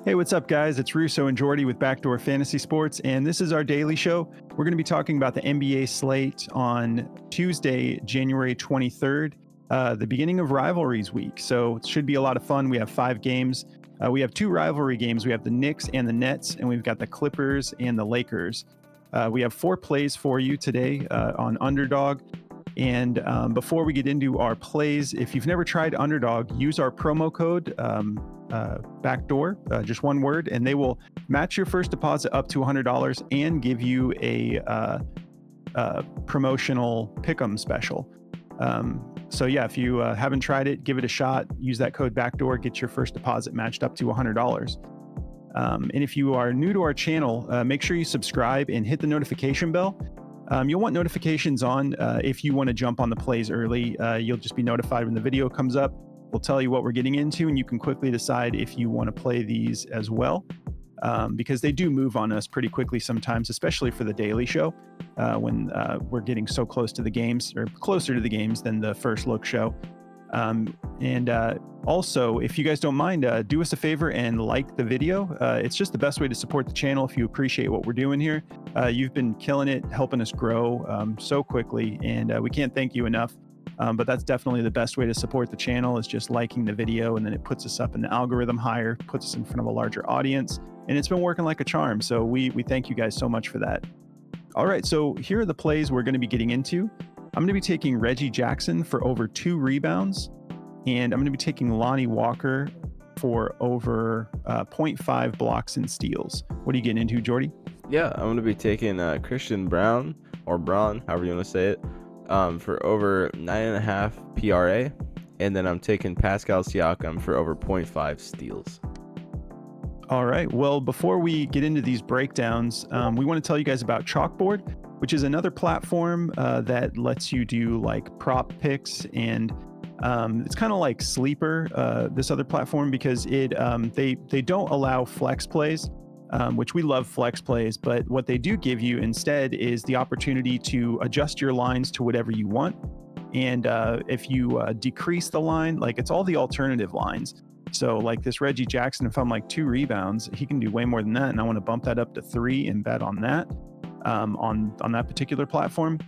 Hey, what's up, guys? It's Russo and Jordy with Backdoor Fantasy Sports, and this is our daily show. We're going to be talking about the NBA slate on Tuesday, January 23rd, the beginning of Rivalries Week. So it should be a lot of fun. We have 5 games. We have 2 rivalry games. We have the Knicks and the Nets, and we've got the Clippers and the Lakers. We have 4 plays for you today on Underdog. And before we get into our plays, if you've never tried Underdog, use our promo code backdoor, just one word, and they will match your first deposit up to $100 and give you a promotional pick'em special. So yeah, if you haven't tried it, give it a shot. Use that code backdoor, get your first deposit matched up to $100. And if you are new to our channel, make sure you subscribe and hit the notification bell. You'll want notifications on if you want to jump on the plays early. You'll just be notified when the video comes up. We'll tell you what we're getting into, and you can quickly decide if you want to play these as well, because they do move on us pretty quickly sometimes, especially for the daily show, when we're getting so close to the games, or closer to the games than the first look show. And also, if you guys don't mind, do us a favor and like the video. It's just the best way to support the channel if you appreciate what we're doing here. You've been killing it, helping us grow so quickly, and we can't thank you enough. But that's definitely the best way to support the channel, is just liking the video, and then it puts us up in the algorithm higher, puts us in front of a larger audience, and it's been working like a charm. So we thank you guys so much for that. All right, so here are the plays we're going to be getting into. I'm going to be taking Reggie Jackson for over 2 rebounds, and I'm going to be taking Lonnie Walker for over 0.5 blocks and steals. What are you getting into, Jordy? Yeah, I'm going to be taking Christian Brown, or Braun, however you want to say it, for over 9.5 PRA, and then I'm taking Pascal Siakam for over 0.5 steals. All right, well, before we get into these breakdowns, we want to tell you guys about CHALKBOARD, which is another platform that lets you do like prop picks, and it's kind of like Sleeper, this other platform, because it they don't allow flex plays, which we love flex plays, but what they do give you instead is the opportunity to adjust your lines to whatever you want. And if you decrease the line, like it's all the alternative lines. So like this Reggie Jackson, if I'm like 2 rebounds, he can do way more than that, and I want to bump that up to 3 and bet on that. On that particular platform,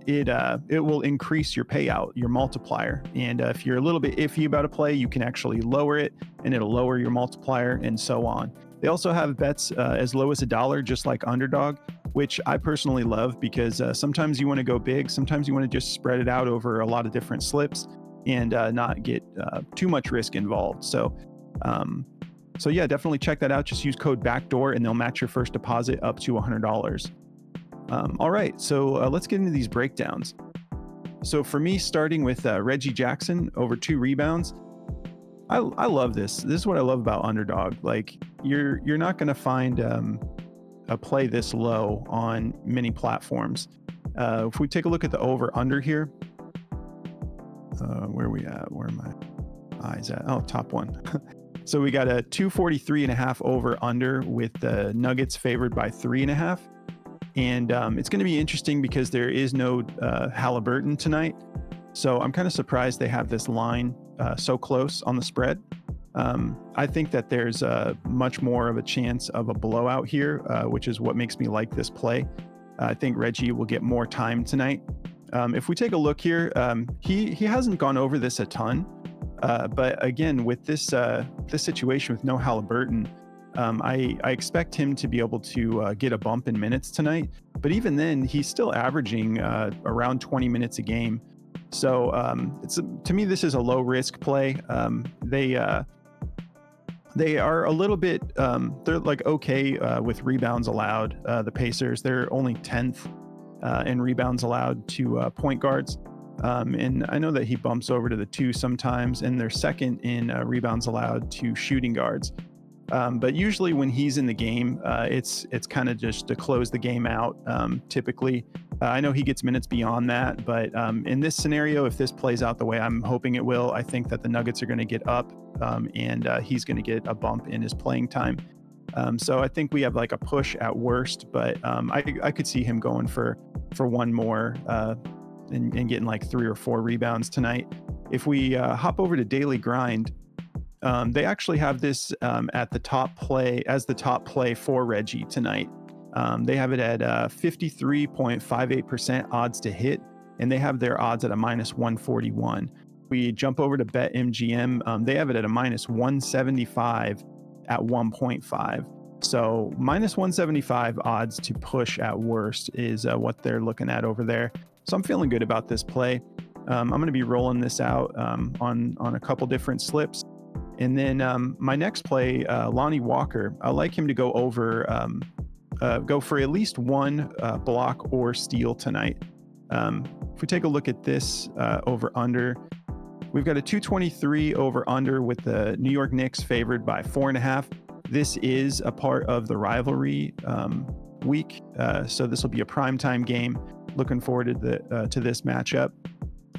it will increase your payout, your multiplier. And if you're a little bit iffy about a play, you can actually lower it, and it'll lower your multiplier, and so on. They also have bets as low as $1, just like Underdog, which I personally love, because sometimes you want to go big, sometimes you want to just spread it out over a lot of different slips and not get too much risk involved. So yeah, definitely check that out. Just use code backdoor, and they'll match your first deposit up to $100. All right, so let's get into these breakdowns. So for me, starting with Reggie Jackson over 2 rebounds, I love this. This is what I love about Underdog. Like you're not going to find a play this low on many platforms. If we take a look at the over under here, where are we at? Where are my eyes at? Oh, top one. So we got a 243.5 over under, with the Nuggets favored by 3.5. And it's going to be interesting because there is no Halliburton tonight. So I'm kind of surprised they have this line so close on the spread. I think that there's much more of a chance of a blowout here, which is what makes me like this play. I think Reggie will get more time tonight. If we take a look here, he hasn't gone over this a ton. But again, with this situation with no Halliburton, I expect him to be able to get a bump in minutes tonight. But even then, he's still averaging around 20 minutes a game. So to me, this is a low risk play. They are a little bit, they're like okay with rebounds allowed. The Pacers, they're only 10th in rebounds allowed to point guards. And I know that he bumps over to the 2 sometimes, and they're second in rebounds allowed to shooting guards. But usually when he's in the game, it's kind of just to close the game out. Typically, I know he gets minutes beyond that, but in this scenario, if this plays out the way I'm hoping it will, I think that the Nuggets are going to get up, and he's going to get a bump in his playing time. So I think we have like a push at worst, but I could see him going for one more and getting like 3 or 4 rebounds tonight. If we hop over to Daily Grind, They actually have this at the top play as the top play for Reggie tonight. They have it at 53.58% odds to hit, and they have their odds at a minus 141. We jump over to BetMGM. They have it at a minus 175 at 1.5. So minus 175 odds to push at worst is what they're looking at over there. So I'm feeling good about this play. I'm going to be rolling this out on a couple different slips. And then my next play, Lonnie Walker, I like him to go over, go for at least one block or steal tonight. If we take a look at this over under, we've got a 223 over under with the New York Knicks favored by 4.5. This is a part of the rivalry week, so this will be a primetime game. Looking forward to this matchup.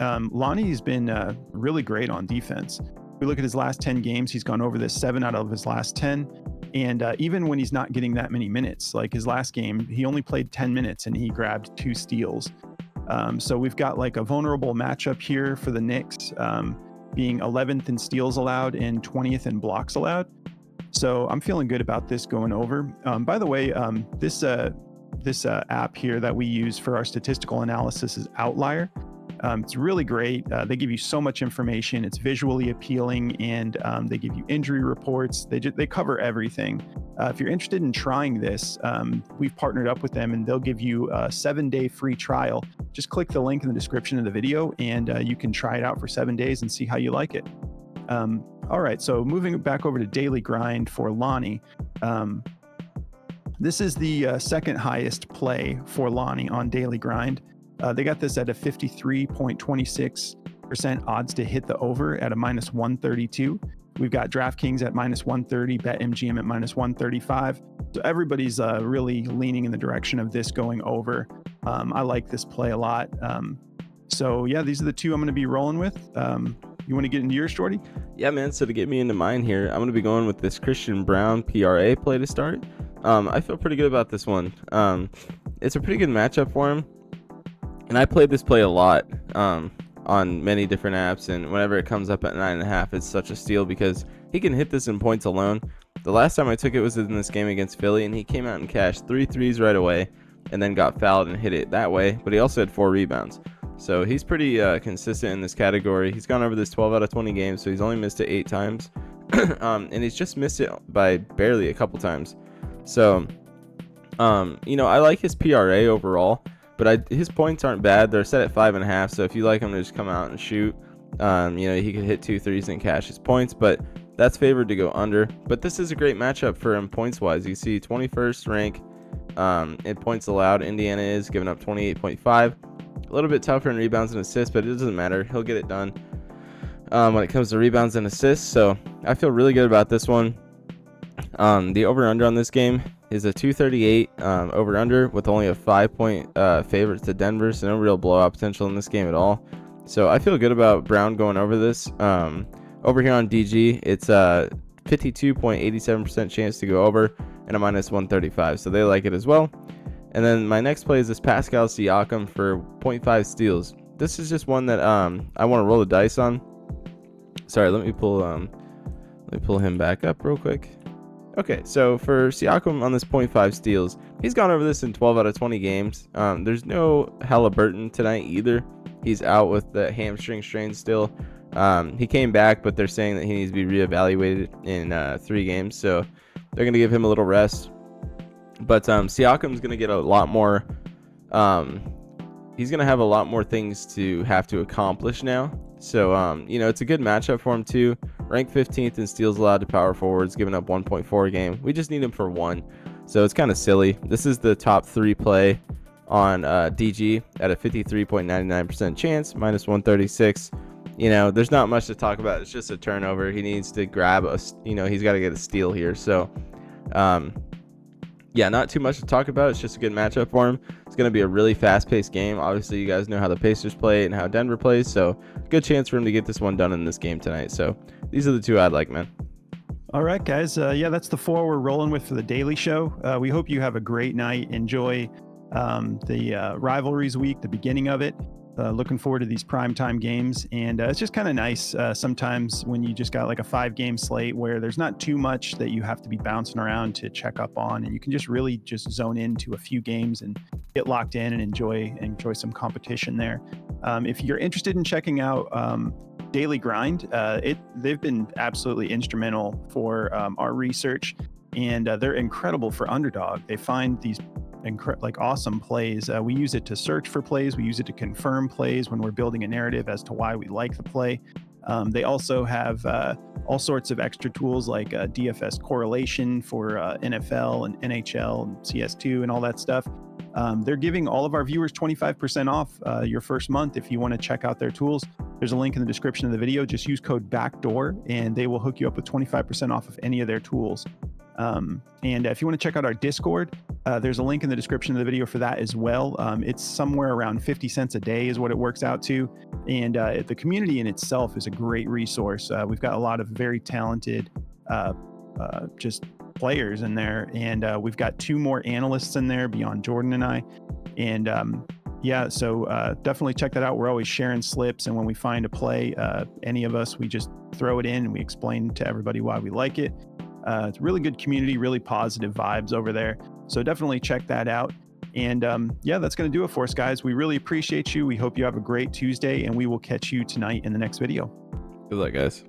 Lonnie's been really great on defense. We look at his last 10 games, he's gone over this 7 out of his last 10. And even when he's not getting that many minutes, like his last game, he only played 10 minutes and he grabbed 2 steals. So we've got like a vulnerable matchup here for the Knicks, being 11th in steals allowed and 20th in blocks allowed. So I'm feeling good about this going over. By the way, this app here that we use for our statistical analysis is Outlier. It's really great. They give you so much information. It's visually appealing, and they give you injury reports. They cover everything. If you're interested in trying this, we've partnered up with them, and they'll give you a 7-day free trial. Just click the link in the description of the video, and you can try it out for 7 days and see how you like it. All right, so moving back over to Daily Grind for Lonnie. This is the second highest play for Lonnie on Daily Grind. They got this at a 53.26% odds to hit the over at a minus 132. We've got DraftKings at minus 130, BetMGM at minus 135. So everybody's really leaning in the direction of this going over. I like this play a lot. So yeah, these are the two I'm going to be rolling with. You want to get into yours, Jordy? Yeah, man. So to get me into mine here, I'm going to be going with this Christian Brown PRA play to start. I feel pretty good about this one. It's a pretty good matchup for him. And I played this play a lot on many different apps, and whenever it comes up at 9.5, it's such a steal because he can hit this in points alone. The last time I took it was in this game against Philly, and he came out and cashed 3 threes right away and then got fouled and hit it that way, but he also had 4 rebounds. So he's pretty consistent in this category. He's gone over this 12 out of 20 games, so he's only missed it 8 times. And he's just missed it by barely a couple times. So, I like his PRA overall. But his points aren't bad. They're set at 5.5. So if you like him to just come out and shoot, he could hit 2 threes and cash his points. But that's favored to go under. But this is a great matchup for him points wise. You see 21st rank in points allowed. Indiana is giving up 28.5. A little bit tougher in rebounds and assists, but it doesn't matter. He'll get it done when it comes to rebounds and assists. So I feel really good about this one. The over-under on this game is a 238 over-under with only a 5-point favorite to Denver, so no real blowout potential in this game at all. So I feel good about Brown going over this. Over here on DG, it's a 52.87% chance to go over and a minus 135, so they like it as well. And then my next play is this Pascal Siakam for 0.5 steals. This is just one that I want to roll the dice on. Sorry, let me pull him back up real quick. Okay, so for Siakam on this 0.5 steals, he's gone over this in 12 out of 20 games. There's no Halliburton tonight either. He's out with the hamstring strain still. He came back, but they're saying that he needs to be reevaluated in 3 games, so they're going to give him a little rest. But Siakam's going to get a lot more. He's going to have a lot more things to have to accomplish now. So, it's a good matchup for him too. Ranked 15th in steals allowed to power forwards, giving up 1.4 a game. We just need him for 1. So it's kind of silly. This is the top 3 play on DG at a 53.99% chance, minus 136. There's not much to talk about. It's just a turnover. He needs to grab he's got to get a steal here. So, not too much to talk about. It's just a good matchup for him. It's going to be a really fast-paced game. Obviously, you guys know how the Pacers play and how Denver plays, so good chance for him to get this one done in this game tonight. So these are the 2 I'd like, man. All right, guys. That's the 4 we're rolling with for the Daily Show. We hope you have a great night. Enjoy the rivalries week, the beginning of it. Looking forward to these primetime games, and it's just kind of nice sometimes when you just got like a 5-game slate where there's not too much that you have to be bouncing around to check up on, and you can just really just zone into a few games and get locked in and enjoy some competition there. If you're interested in checking out Daily Grind, they've been absolutely instrumental for our research, and they're incredible for Underdog. They find these like awesome plays. We use it to search for plays. We use it to confirm plays when we're building a narrative as to why we like the play. They also have all sorts of extra tools like DFS correlation for NFL and NHL and CS2 and all that stuff. They're giving all of our viewers 25% off your first month if you want to check out their tools. There's a link in the description of the video. Just use code BACKDOOR and they will hook you up with 25% off of any of their tools. And if you want to check out our Discord, there's a link in the description of the video for that as well. It's somewhere around 50 cents a day is what it works out to. And the community in itself is a great resource. We've got a lot of very talented just players in there. And we've got 2 more analysts in there beyond Jordan and I. And yeah, so definitely check that out. We're always sharing slips. And when we find a play, any of us, we just throw it in and we explain to everybody why we like it. It's a really good community, really positive vibes over there. So definitely check that out. And yeah, that's going to do it for us, guys. We really appreciate you. We hope you have a great Tuesday, and we will catch you tonight in the next video. Good luck, guys.